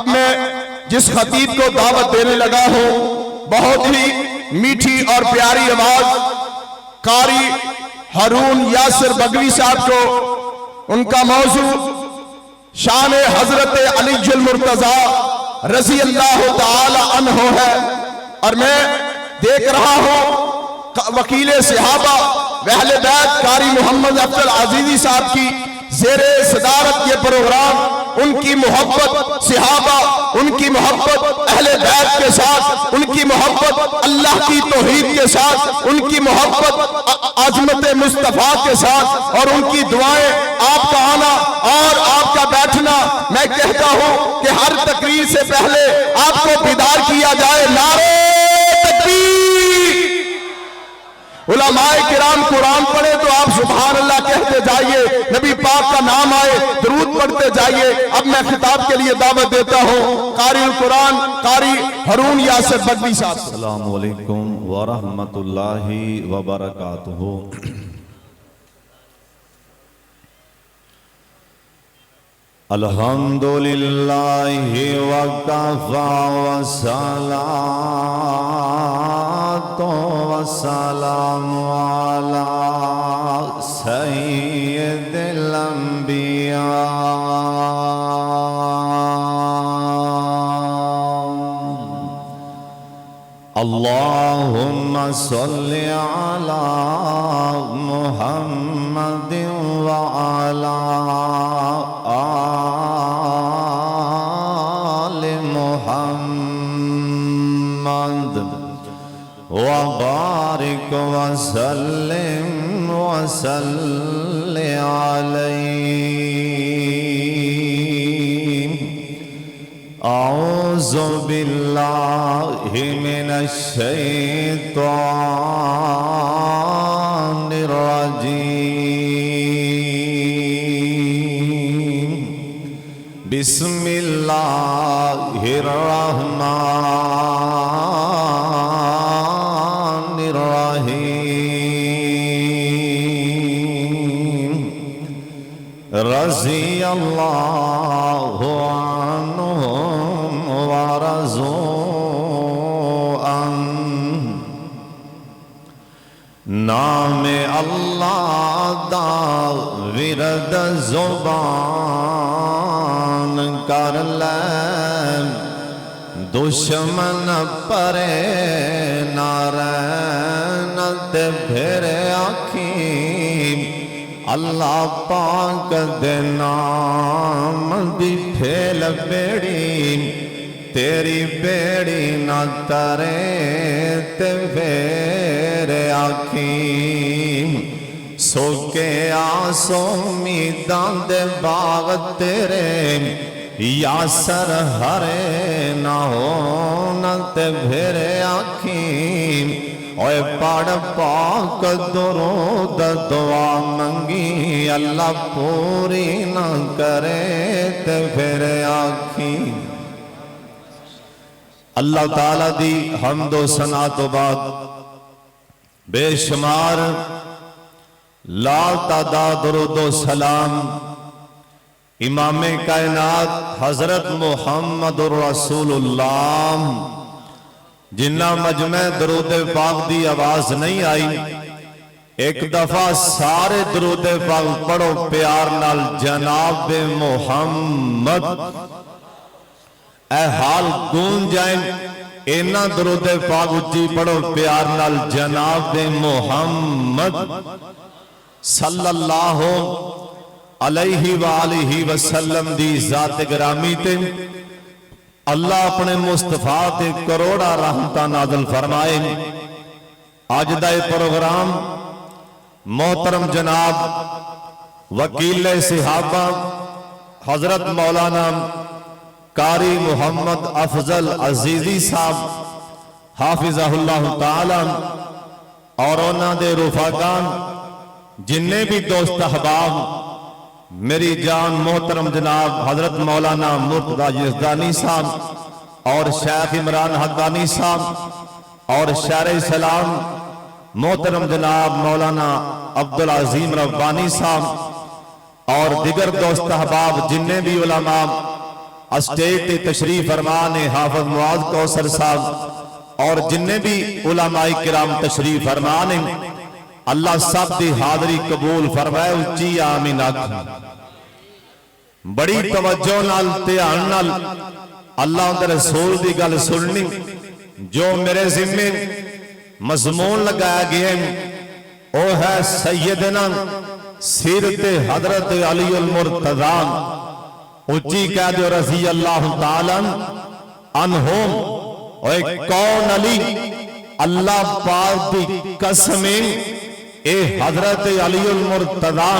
اب میں جس خطیب کو دعوت دینے لگا ہوں بہت ہی میٹھی اور پیاری آواز قاری ہارون یاسر بگوی صاحب کو ان کا موضوع شان حضرت علی المرتضی رضی اللہ تعالی عنہ ہے، اور میں دیکھ رہا ہوں وکیل صحابہ اہل بیت قاری محمد افضل عزیزی صاحب کی زیر صدارت یہ پروگرام، ان کی محبت صحابہ، ان کی محبت اہل بیت کے ساتھ، ان کی محبت اللہ کی توحید کے ساتھ، ان کی محبت عظمت مصطفیٰ کے ساتھ، اور ان کی دعائیں، آپ کا آنا اور آپ کا بیٹھنا، میں کہتا ہوں کہ ہر تقریر سے پہلے آپ کو بیدار کیا جائے، نعرہ تکبیر۔ علماء کرام قرآن پڑھے تو آپ سبحان اللہ کہتے جائیے، نبی پاک کا نام آئے درود پڑھتے جائیے۔ اب میں خطاب کے لیے دعوت دیتا ہوں قاری القرآن قاری ہارون یاسر بگوی صاحب۔ السلام علیکم ورحمۃ اللہ وبرکاتہ۔ الحمدللہ وکفی والصلاة والسلام علی سید الانبیاء۔ اللہم صل علی محمد وعلی وبارک وسلم وصل علیہ۔ اعوذ باللہ من الشیطان الرجیم۔ بسم اللہ الرحمن رضی اللہ عنہم ورضوا عنہ۔ نام اللہ دا ورد زبان کر لے، دشمن پرے نہ رہن تے پھر آکھیں اللہ پاک دے نام دی پھیل بیڑی، تیری بیڑی نہ ترے تے پھر آکھیں سوکے آسو امیداں دے باغ تیرے، یاسر ہرے نہ ہونا تے پھر آکھیں اوے پڑھ پاک درود دعا منگی، اللہ پوری نہ کرے تے پھر آکھیں۔ اللہ تعالیٰ دی حمد و ثنا تو بعد بے شمار لا تعداد درود و سلام امام کائنات حضرت محمد الرسول اللہ، جنہ مجمع درود پاک دی آواز نہیں آئی، ایک دفعہ سارے درود پاک پڑھو پیار نال، جناب محمد، اے حال گونج جائیں، اینا درود پاک اچھی پڑھو پیار نال، جناب محمد صلی اللہ علیہ وآلہ وسلم دی ذات گرامی تے اللہ اپنے مصطفیٰ تے کروڑا رحمتہ نازل فرمائے۔ آج دا پروگرام محترم جناب وکیل صحابہ حضرت مولانا قاری محمد افضل عزیزی صاحب حافظہ اللہ تعالی اور انہاں دے رفاقان، جننے بھی دوست احباب، میری جان محترم جناب حضرت مولانا مرتضی یزدانی صاحب اور شیخ عمران حقانی صاحب اور شہر سلام محترم جناب مولانا عبدالعظیم ربانی صاحب اور دیگر دوست احباب، جننے بھی علماء اسٹیج تے تشریف فرما نے حافظ معاذ کوثر صاحب اور جننے بھی علماء کرام تشریف فرما نے اللہ سب دی حاضری قبول فرمائے اچھی آمین آکھ بڑی توجہ نال دھیان نال اللہ دے رسول دی گل سننی جو میرے ذمے مضمون لگایا گیا ہے وہ ہے سیدنا سیرت حضرت علی المرتضی اچھی کہہ دو رضی اللہ تعالیٰ عنہم اور کون علی اللہ پاک دی قسمیں اے حضرت علی المرتضی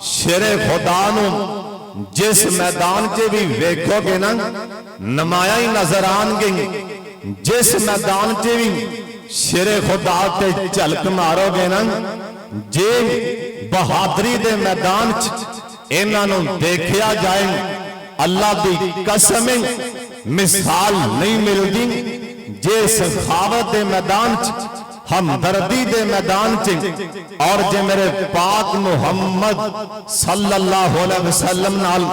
شیر خدا نو جس میدان چے بھی ویکھو گے نا نمایاں ہی نظر آن گے جس میدان چے بھی شیر خدا تے جھلک مارو گے نا جے بہادری دے میدان چ انہاں نو دیکھیا جائے اللہ دی قسمیں مثال نہیں ملدی جے سخاوت دے میدان چ ہمدردی دے میدان چ اور جے میرے پاک محمد صلی اللہ علیہ وسلم نال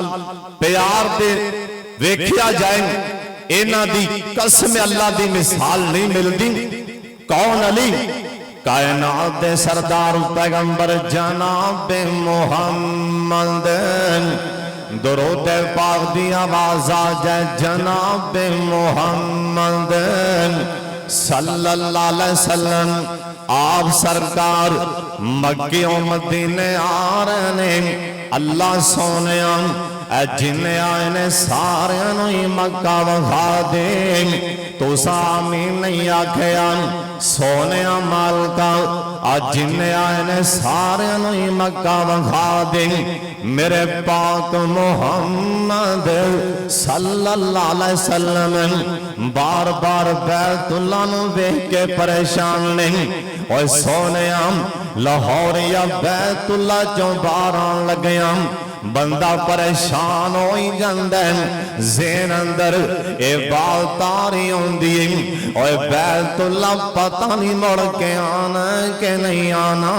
پیار دے ویکھیا جائے انہاں دی قسم اللہ دی مثال نہیں ملدی کون علی کائنات دے سردار پیغمبر جناب محمد درود پاک دی آواز آجائے جناب محمد صلی اللہ علیہ وسلم آپ سرکار مکی و مدینے آ رہے ہیں اللہ سونے اے جنہیں آئے نے سارے نوی مکہ وغا دیں تو سامین نہیں آکھیا سونے مالکا آج جنہیں آئے نے سارے نوی مکہ وغا دیں میرے پاک محمد صلی اللہ علیہ وسلم بار بار بیت اللہ نو دیکھ کے پریشان نہیں اور سونے لاہور یا بیت اللہ جو باران لگیاں بندہ پریشان ہوئی جاندے زین اندر اے بال تاری ہوندی اور بیت اللہ پتہ نہیں مڑ کے آنا کہ نہیں آنا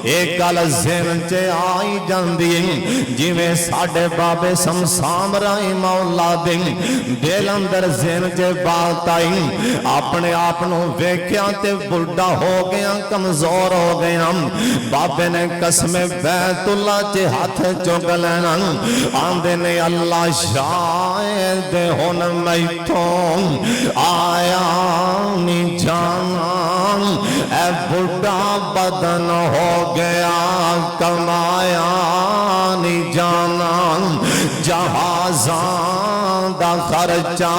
ایک گل زین چے آئی جاندی جی میں ساڑھے بابے سمسام رائی مولا دیں دل اندر زین چے بات آئی اپنے آپنوں ویکھیاں تے بلڈا ہو گیا کمزور ہو گیا بابے نے قسم بیت اللہ چے ہاتھ چوک لینا آندے نے اللہ شاید ہون میتوں آیا نہیں جانا اے بڑا بدن ہو گیا کمایا نہیں جانا جہازاں دا خرچہ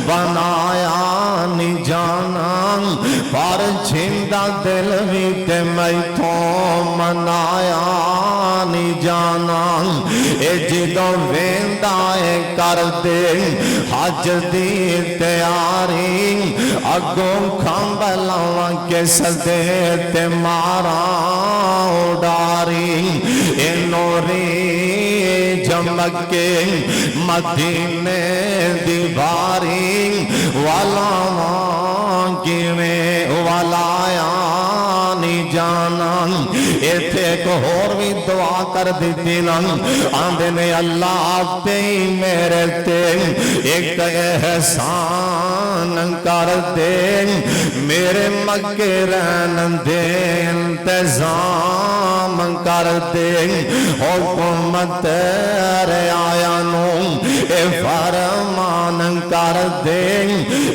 بنایا نہیں جانا پر چھندا دل بھی تے میتوں منایا نہیں جانا اے جدوں ویندا اے کر دے حج دی تیاری اگوں کھمبلاواں کے سدے تے مارا اڈاری اے نوری جمک کے مدینے دیواری والاواں کیویں والایا نہیں جانا ایتھے ایک اور بھی دعا کر دیتی نا آندے نے اللہ پہ میرے تے ایک احسان کر دے میرے مکے رہن دے انتظام کر دے حکومت آیا نو اے فرمان کر دے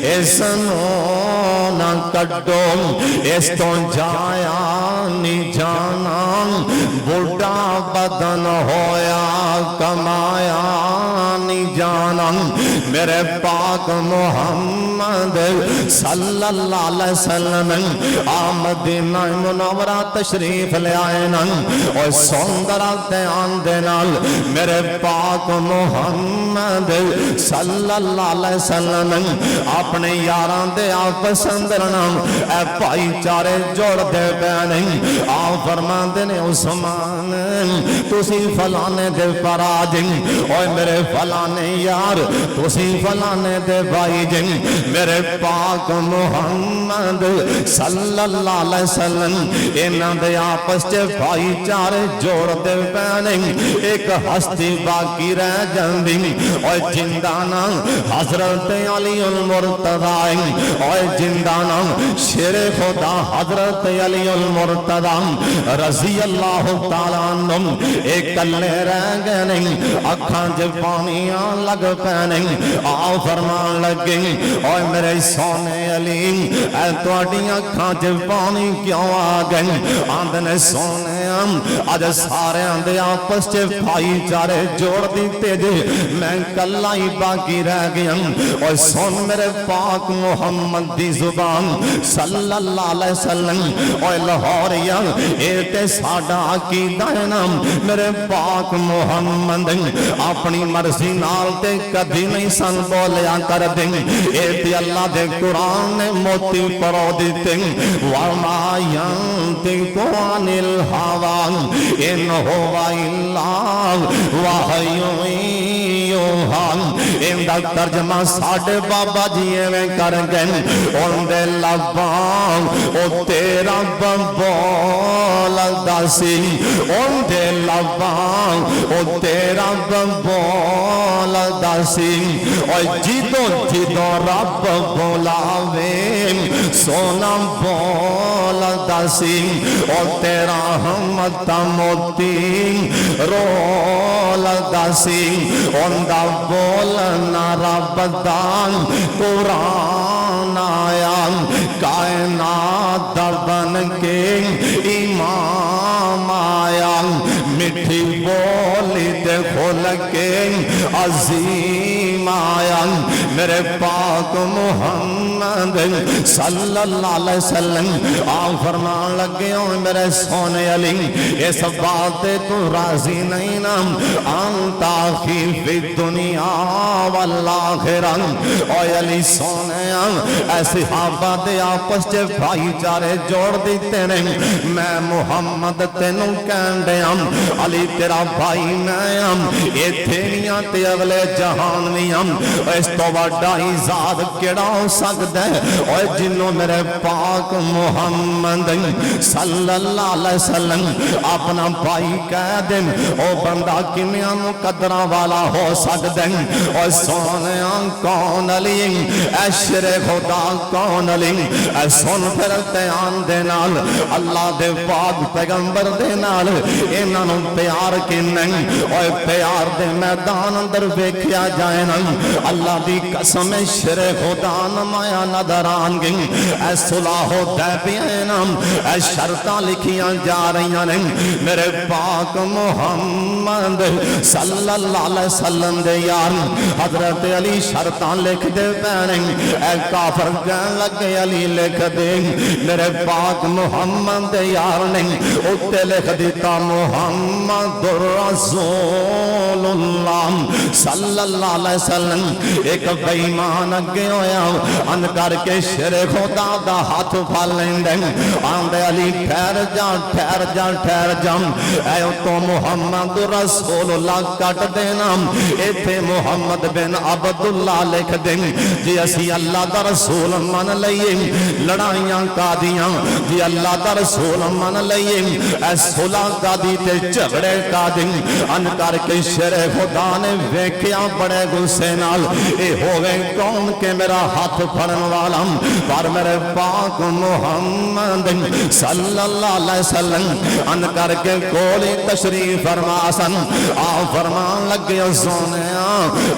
اس نو نہ کٹو اس تو جایا نہیں جانا بڑا بدن ہویا کمایا نہیں جانا میرے پاک محمد صلی اللہ علیہ وسلم مدینہ منورہ تشریف لے آئے نا اور سوندرہ دھیان دے نال میرے پاک محمد صلی اللہ علیہ وسلم اپنے یاران دے آپ پسند رنام اے بھائی چارے جوڑ دے بینے آپ فرمان دے نے عثمان تسی فلانے دے پر آجیں اور میرے فلانے فلانے یار تسی فلانے دے بھائی جن میرے پاک محمد صلی اللہ علیہ وسلم انہاں دے آپس چ بھائی چارے جوڑ دے پینے ایک ہستی باقی رہ جاندی اور جندانا حضرت علی المرتضی اور جندانا شیر خدا حضرت علی المرتضی رضی اللہ تعالیٰ عنہ ایک کلے رہ گئے نہیں اکھاں جب پانیاں لگ پینے آؤ فرمان لگے اور میرے سونے علی اے توڑی اکھاں جب پانی کیوں آگئے آندھنے سونے آج سارے آندھے آپس چے بھائی چارے جوڑ دیتے جے میں کلہ ہی باقی رہ گیا اور سن میرے پاک محمد دی زبان صلی اللہ علیہ وسلم اور لاہوریا ایتے ساڑا عقیدہ ہے نا میرے پاک محمد اپنی مرضی نال تے کدھی نہیں سن بولیا کر دیں ایتے اللہ دے قرآن نے موتی پرو دیتے وَمَا يَنْتِقُ عَنِ الْهَوَىٰ إِنْ هُوَ إِلَّا وَحْيٌ يُوحَىٰ ان دا ترجمہ ساڑھے بابا جیے میں کر گئے ان دے لبان او تیرا بول داسی ان دے لبان او تیرا بول داسی اور جدو رب بولاوے سونا بول داسی اور تیرا حمد موتی رول داسی ان دا بولنا رب دان قرآن آیا کائنات دا بن کے امام آیا مٹھی بولی تے کھول کے عظیم آیا میرے پاک محمد صلی اللہ علیہ وسلم آپ فرمان لگے ہوں میرے سونے علی اس بات تو راضی نہیں نام انتا فی دنیا والآخرہ اور علی سونے ایسی صحابہ دے آپس چے بھائی چارے جوڑ دیتے نہیں میں محمد تینوں کہندے علی تیرا بھائی میں اے تھینیاں تے اگلے جہان نہیں اس تو وڈائی ذات کیڑا ہو سکتا ہے اور جنہوں میرے پاک محمد صلی اللہ علیہ وسلم اپنا بھائی کہہ دیں او بندہ کنیاں مقدرہ والا ہو سکتا ہے اور سونے کون علی عشر خدا کون علی سن پھر تیان دے نال اللہ دے پاک پیغمبر دے نال انہوں پیار کی نہیں اور پیار دے میدان اندر ویکھیا جائے نہیں اللہ دی قسم شر خدا نمایا نظران گئی اے صلح و دیبین اے شرطہ لکھیاں جا رہی ہیں میرے پاک محمد صلی اللہ علیہ وسلم دے یار حضرت علی شرطہ لکھ دے پہنے اے کافر کہن لگے علی لکھ دے میرے پاک محمد دے یار نے اتے لکھ دیتا محمد رسول اللہ صلی اللہ علیہ وسلم ایک بیمان اگے ہویا ان کر کے شر خدا دا ہاتھ پھال لیندے آندے علی ٹھہر جا اے تو محمد رسول اللہ کٹ دینا ایتھے محمد بن عبداللہ لکھ دیں جی اسی اللہ دا رسول من لئیے لڑائیاں کا دیاں جی اللہ دا رسول من لئیے اے صلح کا دیتے جھگڑے کا دیں ان کر کے شر خدا نے ویکھیا بڑے غصے نال اے ہوئے کون کہ میرا ہاتھ پھڑن والا پر میرے پاک محمد صلی اللہ علیہ وسلم ان کر کے کولی تشریف فرماسن آپ فرمان لگے سونے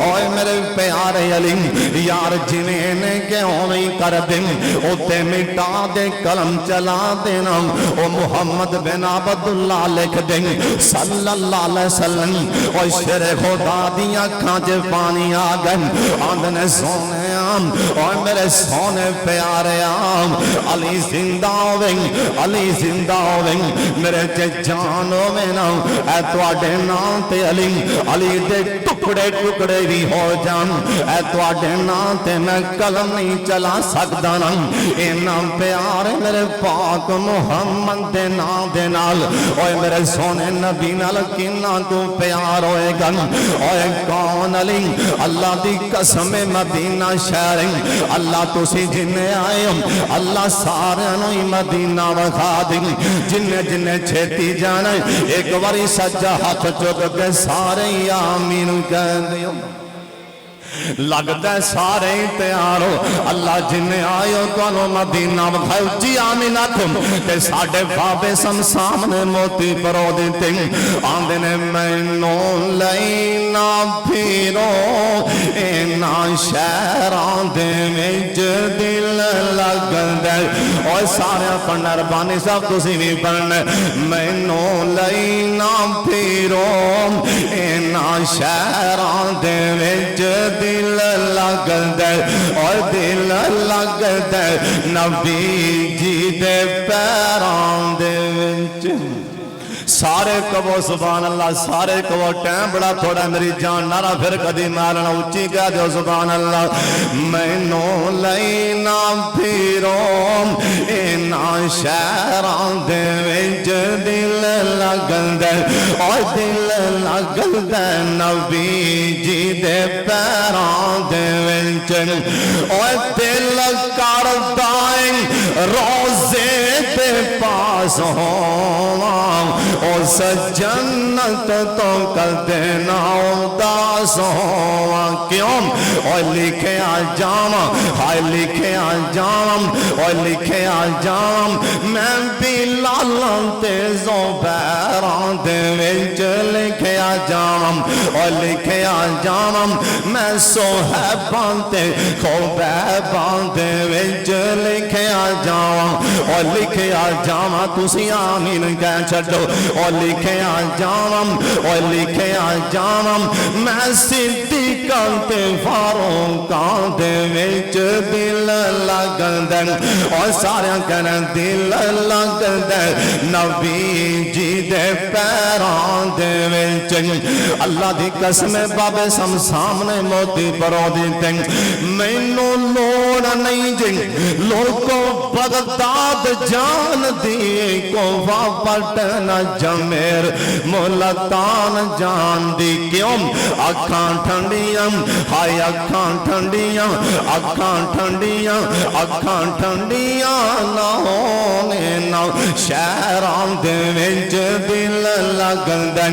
اوے میرے پیارے علی یار جنہیں کہ ہوئی کر دیں اتے مٹا دے قلم چلا دینا او محمد بن عبداللہ لکھ دیں صلی اللہ علیہ وسلم اور شر خدا دیا کھانچے پانی آگئے آندھنے سونے اور میرے سونے پیارے علی زندہ ہوئے علی زندہ ہوئے میرے جان ہوئے نا اے تواڈے نام تے علی علی دے ٹکڑے ٹکڑے بھی ہو جان اے تواڈے نام تے میں قلم نہیں چلا سکدا نا اینا پیارے میرے پاک محمد دے نام دے نال اوے میرے سونے نبی نال کنا تو پیار ہوئے گا اوے کون علی اللہ دی قسم مدینہ شہر اللہ تسی جنہیں آئے ہو اللہ سارے نوی مدینہ وکھا دی جنہیں چھیتی جانا ایک باری سجا ہاتھ چک کے سارے آمین کہہ دیو لگتا ہے سارے تیار ہو اللہ جنہیں آئے ہو تو انہوں مدینہ بکھائے جی آمین آکھم تے ساڑھے بابے سم سامنے موتی پرو دیتے آندے نے مینوں لینا پھیرو اینا شہران دے وچ دل لگ دے اور سارے پڑھنا ربانی صاحب تسی بھی پڑھنا مینوں لینا پھیرو اینا شہران دے وچ دل لگ دے اور دل لگ دے نبی جی دے پیران دے وچ سارے کبو سبحان اللہ سارے کبو ٹائم بڑا تھوڑا میری جان نارا پھر کدی مارنا اچھی کہہ دیو سبحان اللہ مینوں لینا پھیرو اینا شہران دے وچ دل لگ دے اور دل لگ دے نبی جی دے پیران دے وچ اور دل کردا روزے دے پاس ہوں اس جنت تو کر دینا اداس ہوا کیوں اور لکھے آ جام ہائے لکھے آ جام اور لکھے آ جام میں بھی لالن تیزوں بیران دے وچ لکھے آ جام اور لکھے آ جام میں صحیبان تے خوبیبان دے وچ لکھے آ جام اور لکھے آ جام تسی آمین کہہ چھڑو اور لکھے آ جام اور لکھے آ جام میں صدیقان تے فاروقان دے وچ دل لگ دے اور سارے کہنے دل لگ دے نبی جی دے پیران دے وچ اللہ دی قسم بابے سم سامنے موتی پرو دیتے مینوں لوڑ نہیں جی لوگوں بغداد جان دی کو واپٹنا جمیر ملتان جان دی کیوں اکھاں ٹھنڈیاں ہائے اکھاں ٹھنڈیاں اکھاں ٹھنڈیاں اکھاں ٹھنڈیاں نہ ہونے نہ شہران دے وچ دل لگ دے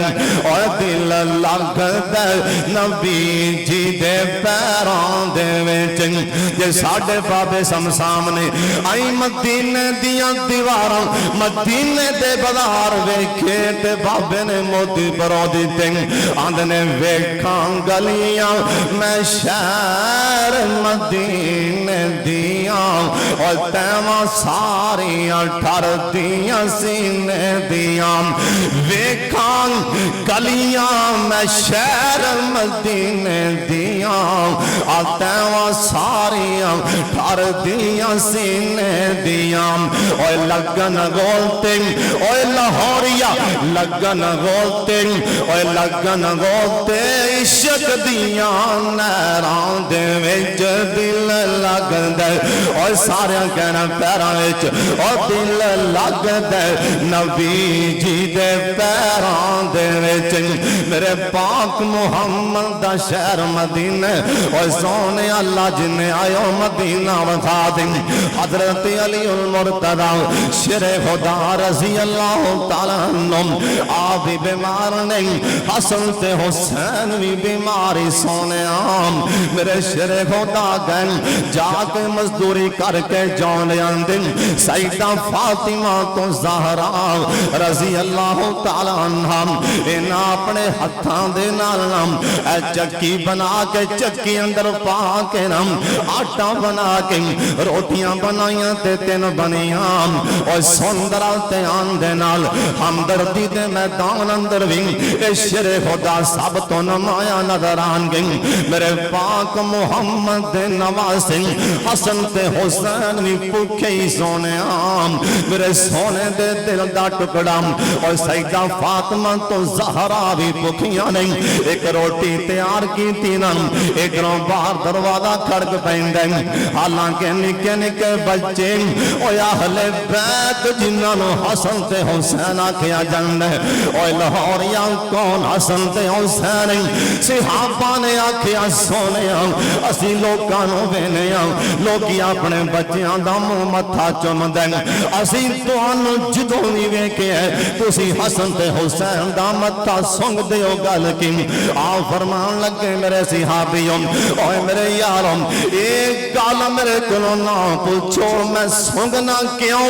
اور دل لگ دے نبی جی دے پیران دے وچ جے ساڈے بابے سم سامنے آئی مدینے دیاں دیواراں مدینے دے بازار ویکھے تے بابے نے موتی پرو دیتے آندنے ویکھاں گلیاں میں شہر مدینے دیاں اور تیواں ساریاں ٹھر دیاں سینے دیاں ویکھاں گلیاں میں شہر مدینے دیاں اور تیواں ساریاں ٹھر دیاں سینے دیاں اور لگن گولتے اور لاہوریا لگن گولتے اور لگن گولتے عشق دیاں نیران دے وچ دل لگ دے اور سارے کہنا پیران وچ اور دل لگ دے نبی جی دے پیران دے وچ میرے پاک محمد دا شہر مدینہ اور سونے اللہ جنہیں آئے مدینہ وفا دیں حضرت علی المرتضی شر خدا رضی اللہ تعالیٰ عنہ آپ بھی بیمار نہیں حسن تے حسین بھی بیماری سونے آم میرے شر خدا گئن جا کے مزدوری کر کے جان آندے سیدہ فاطمہ تو زہرا رضی اللہ تعالی عنہا انہاں اپنے ہتھاں دے نال اے چکی بنا کے چکی اندر پا کے آٹا بنا کے روٹیاں بنائیاں تے تین بنیاں اور سندرا تے آن دے نال ہمدردی دے میدان اندر بھی شر خدا سب تو نمایا نظر آن گئی میرے پاک محمد دے نواسے حسن تے حسین بھی پکھے ہی سونے آم میرے سونے دے دل دا ٹکڑا اور سیدہ فاطمہ تو زہرا بھی پکھیاں نہیں ایک روٹی تیار کی تینن ایک رو باہر دروازہ کھڑک پہندیں حالانکہ نکے نکے بچے اوہ اہل بیت جنہوں حسن تے حسین کیا جنڈ ہے اوہ لاہوریا کون حسن تے حسین صحابہ نے آکھیا سونے اسی لوکانوں بینے لوگی اپنے بچیاں دا منہ متھا چم دیں اسی تو انو جدوں نہیں ویکھے تو سی حسن تے حسین دا متھا سنگ دیو گل کی فرمان لگے میرے صحابیوں اوہ میرے یاروں ایک گال میرے کلو نہ پوچھو میں سنگنا کیوں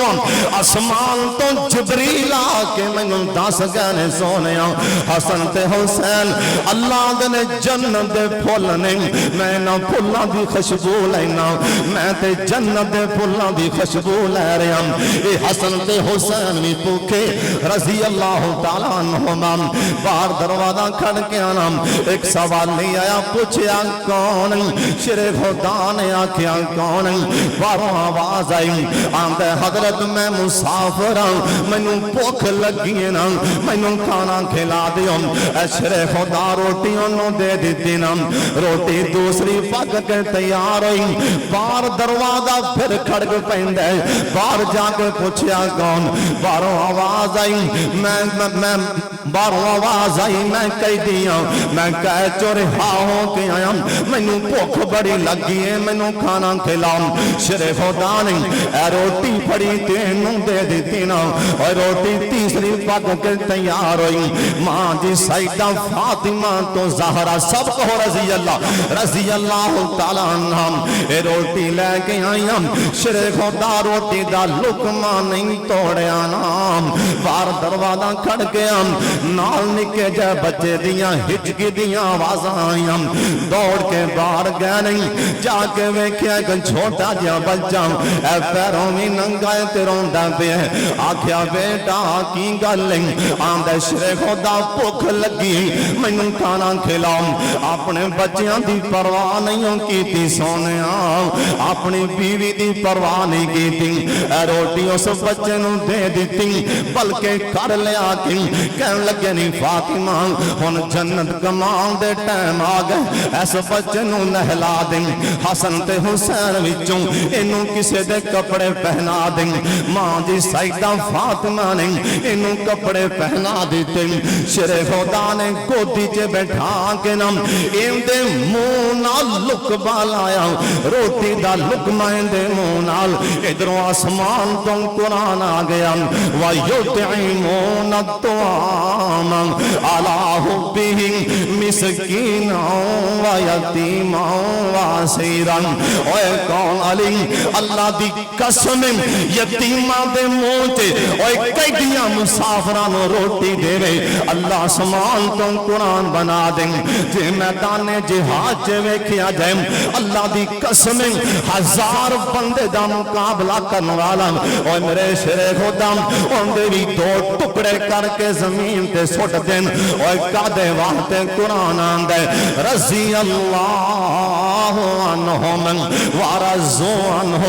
آسمان تو جبریل آکے میں دس گہنے سونے حسن تے حسین اللہ دنے جنت دے پھول نہیں میں نہ پھولاں دی خوشبو لینا میں تے جنت دے پھولاں دی خوشبو لے رہا اے حسن تے حسین بھی پوکھے رضی اللہ تعالیٰ عنہما باہر دروازہ کھڑ کے آنا ایک سوال نہیں آیا پوچھیا کون شر خدا نے آکھیا کون باہروں آواز آئی آندے حضرت میں مسافر میں نوں بھوک لگی ہے نا میں نوں کھانا کھلا دیوں اے شر خدا روٹیوں نوں دے دیتی نا روٹی دوسری پک کے تیار ہوئی باہر دروازہ پھر کھڑک پہندے باہر جا کے پوچھیا کون باہروں آواز آئی میں باہروں آواز آئی میں کہہ دیا میں کہہ چور ہاں کے آیا میں نوں بھوک بڑی لگی ہے میں نوں کھانا کھلاؤں شر خدا نے اے روٹی پڑی تینوں دے دیتی نا اور روٹی تیسری پک کے تیار ہوئی ماں جی سیدہ فاطمہ تو زہرا سب کو رضی اللہ تعالیٰ عنہ اے روٹی لے کے آئیاں شر خدا روٹی دا لقمہ نہیں توڑیا نام بار دروازہ کھڑ گیا نال نکے جے بچے دیاں ہچکی دیاں آواز آئیاں دوڑ کے باہر گئے نہیں جا کے ویکھیا کہ چھوٹا جا بچہ اے پیروں میں ننگائے تیرون دا پہ آکھیا بیٹا کی گلیں آندے شر خدا بھوک لگی میں نوں کھانا کھلاؤں اپنے بچیاں دی پرواہ نہیں کیتی سونے اپنی بیوی دی پرواہ نہیں کیتی روٹی اس بچے نوں دے دیتی بلکہ کر لیا کی کہن لگے نہیں فاطمہ ہن جنت کمان دے ٹائم آ گئے ایس بچے نوں نہلا دیں حسن تے حسین وچوں انہوں کسے دے کپڑے پہنا دیں ماں جی سیدہ فاطمہ نے انہوں کپڑے پہنا دیتے شر خدا نے گودی چے بیٹھا کے نام ان دے مونا لقمہ لایا روٹی دا لقمہ ان دے مونا ادھروں آسمان تو قرآن آ گیا وَيُطْعِمُونَ الطَّعَامَ عَلَىٰ حُبِّهِ مِسْكِينًا وَيَتِيمًا وَأَسِيرًا اوے کون علی اللہ دی قسم یتیماں دے منہ تے اوے کئیاں مسافراں روٹی دے رہے اللہ آسمان تو قرآن بنا دیں جے میدان جہاد جے ویکھیا جائے اللہ دی قسم ہزار بندے دا مقابلہ کرنے والا اور میرے شر خدا ان دے بھی دو ٹکڑے کر کے زمین تے سٹ دیں اور کدے واسطے قرآن آندے رضی اللہ عنہم ورضوا عنہ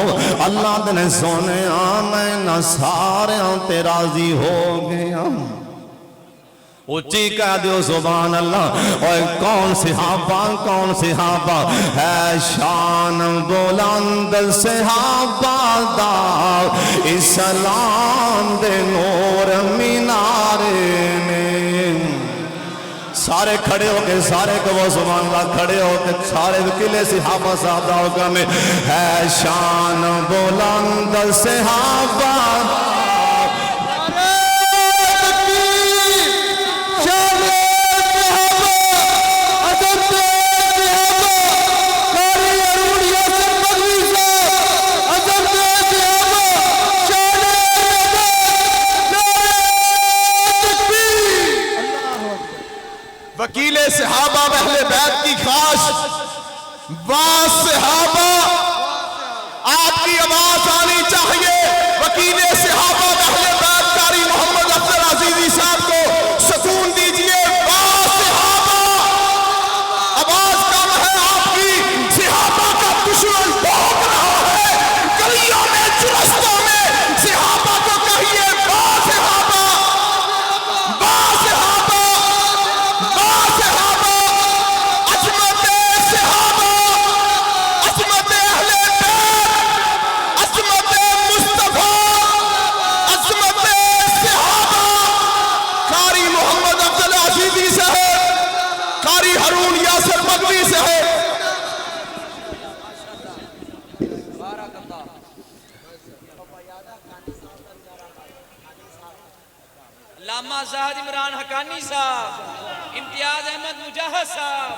اللہ دے سونے میں نہ سارے تے راضی ہو گیا اچھی کہہ دیو سبحان اللہ اور کون صحابہ ہے شان بلند صحابہ دا اسلام دے نور مینارے میں سارے کھڑے ہو کے سارے کو وہ سبحان اللہ کھڑے ہو کے سارے وکیلے صحابہ صاحب دا حکم ہے شان بلند صحابہ کاش صحابہ آپ کی آواز آنی چاہیے. وکیل صحابہ اہل بیت قاری محمد افضل عزیزی صاحب کو سکون دیجئے. صحابہ آواز کم ہے آپ کی. صحابہ کا دشمن بھوک رہا ہے گلیوں میں چرستوں میں. صحابہ کو کہیے صحابہ صحابہ صحابہ. عظمت صحابہ، عظمت اہل بیت، عظمت مصطفیٰ، عظمت صحابہ. قاری محمد افضل عزیزی صاحب، قاری ہارون یاسر بغوی صاحب. علامہ زاہد عمران حقانی صاحب، امتیاز احمد مجاہد صاحب.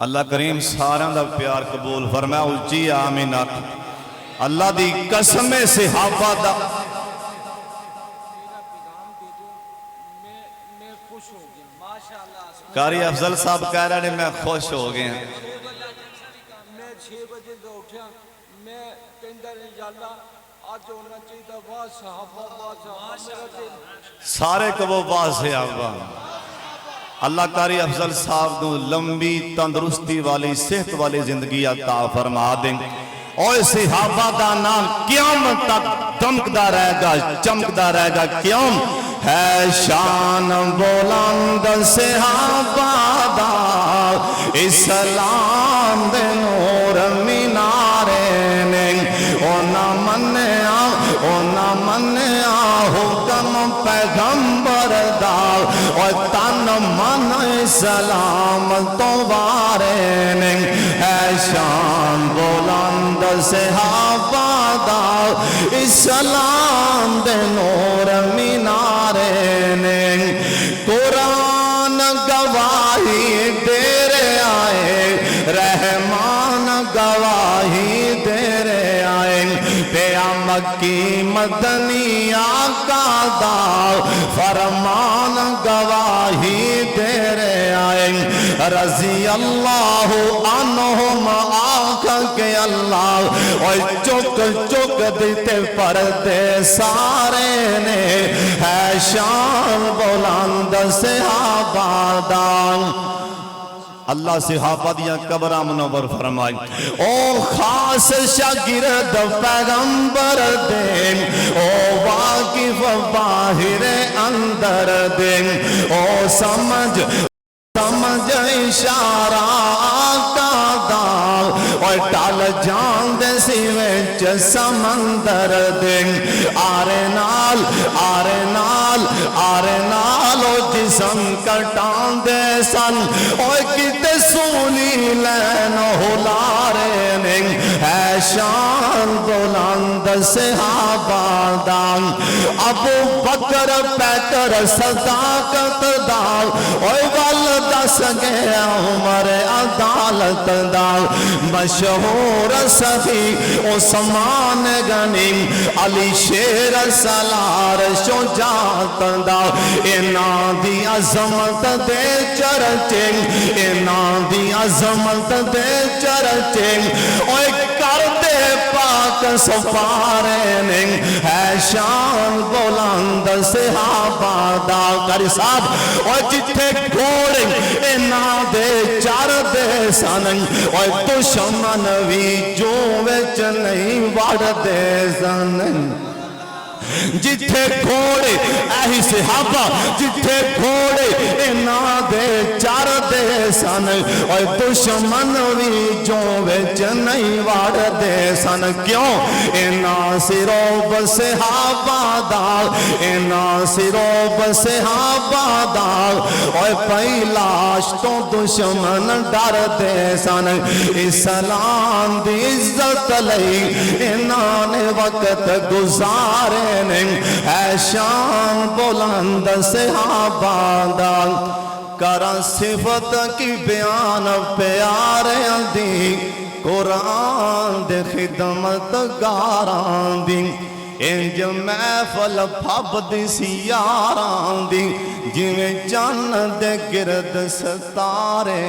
اللہ کریم ساروں دا پیار قبول فرمائے. اچھی آمین آکھ. اللہ دی قسم صحابہ دا قاری افضل صاحب کہہ رہے ہیں میں خوش ہو گئے ہیں. میں 6 بجے دا اٹھا. میں کہندا انشاءاللہ آج ہونا چاہیے واہ صحابہ میرا دل سارے کبو باز ہے آبا. اللہ قاری افضل صاحب نو لمبی تندرستی والی صحت والی زندگی عطا فرما دیں. اور صحابہ دا نام قیامت تک دمکدا رہے گا، چمکدا رہے گا. کیوں ہے شان بلند صحابہ دا اسلام دے نور مینارے نے. اونا منیا حکم پیغمبر دا اور تن من اسلام تو وارے نے. ہے شان بلند صحابہ دا اسلام دے نور مینارے نے. قرآن گواہی دے رہے آئے، رحمان گواہی دے رہے آئے. مکی مدنی آقا دا فرمان گواہی دے رہے آئے. رضی اللہ عنہم آنکھ کے اللہ اور چک چک دیتے پردے سارے نے. ہے شان بلند صحابہ دا. اللہ صحابہ دیاں قبرہ منور فرمائی. او خاص شاگرد پیغمبر دیں، او واقف باہر اندر دیں. او سمجھ اشارہ آقا دا اور ٹال جان دے سیوچ سمندر دیں. آرے نال او جسم کٹان دے سن اور کتے سونی لین ہلارے نے. ہے شان بلند صحابہ دا. ابو بکر پیکر صداقت دا اور دس گیا عمر عدالت دا. مشہور صفی عثمان غنی علی شیر سالار شجاعت دا. اینا دی عظمت دے چرچے، اینا دی عظمت دے چرچے اوہ کر دے پاک سفارے نے. ہے شان بلند صحابہ دا. قاری صاحب اوہ جتھے گھوڑے اینا دے چار دے سن اوہ دشمن وی جو وچ نہیں وڑ دے سن. جتھے گھوڑے ایہی صحابہ جتھے گھوڑے اینا دے چار دے سن اور دشمن وی جو وچ نہیں وڑ دے سن. کیوں اینا صرف صحابہ دا، اینا صرف صحابہ دا اور پہلاش تو دشمن ڈر دے سن. اسلام دی عزت لئی اینا نے وقت گزارے. ہے شان بلند صحابہ دا. کرا صفت کی بیان پیارے دی، قرآن دے خدمت گاران دی. انج محفل پھبدی سی یاراں دی جویں چن دے گرد ستارے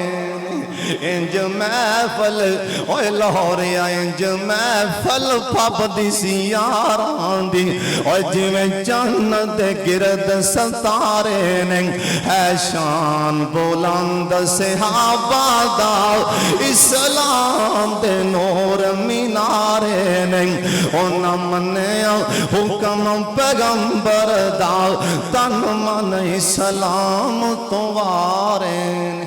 انج محفل اوے لاہوریا انج محفل پھبدی سی یاراں دی اوے جویں چن دے گرد ستارے نے ہے شان بلند صحابہ دا اسلام دے نور مینارے نے انہاں منیا حکم پیغمبر دا تن من اسلام تو وارے